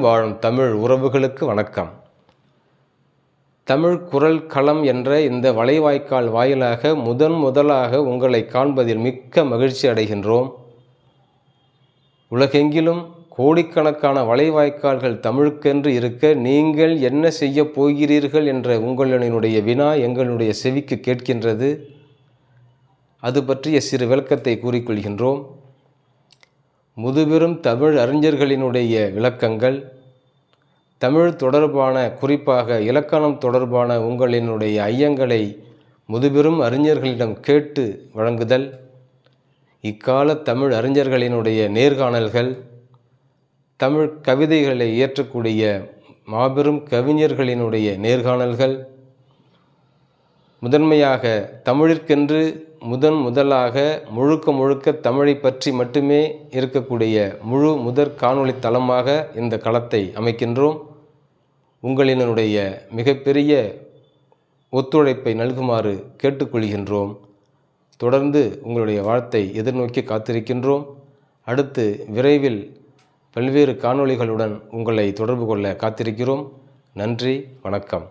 வாழும் தமிழ் உறவுகளுக்கு வணக்கம். தமிழ் குரல் களம் என்ற இந்த வலைவாய்க்கால் வாயிலாக முதலாக உங்களை காண்பதில் மிக்க மகிழ்ச்சி அடைகின்றோம். உலகெங்கிலும் கோடிக்கணக்கான வலைவாய்க்கால்கள் தமிழுக்கென்று இருக்க நீங்கள் என்ன செய்ய போகிறீர்கள் என்ற உங்களினுடைய வினா எங்களுடைய செவிக்கு கேட்கின்றது. அது பற்றிய சிறு விளக்கத்தை கூறிக்கொள்கின்றோம். முதுபெரும் தமிழ் அறிஞர்களினுடைய விளக்கங்கள், தமிழ் தொடர்பான குறிப்பாக இலக்கணம் தொடர்பான உங்களினுடைய ஐயங்களை முதுபெரும் அறிஞர்களிடம் கேட்டு வழங்குதல், இக்கால தமிழ் அறிஞர்களினுடைய நேர்காணல்கள், தமிழ் கவிதைகளை இயற்றக்கூடிய மாபெரும் கவிஞர்களினுடைய நேர்காணல்கள், முதன்மையாக தமிழிற்கென்று முதலாக முழுக்க தமிழை பற்றி மட்டுமே இருக்கக்கூடிய முதற் காணொளி தளமாக இந்த களத்தை அமைக்கின்றோம். உங்களினுடைய மிகப்பெரிய ஒத்துழைப்பை நல்குமாறு கேட்டுக்கொள்கின்றோம். தொடர்ந்து உங்களுடைய வாழ்த்தை எதிர்நோக்கி காத்திருக்கின்றோம். அடுத்து விரைவில் பல்வேறு காணொளிகளுடன் உங்களை தொடர்பு கொள்ள காத்திருக்கிறோம். நன்றி, வணக்கம்.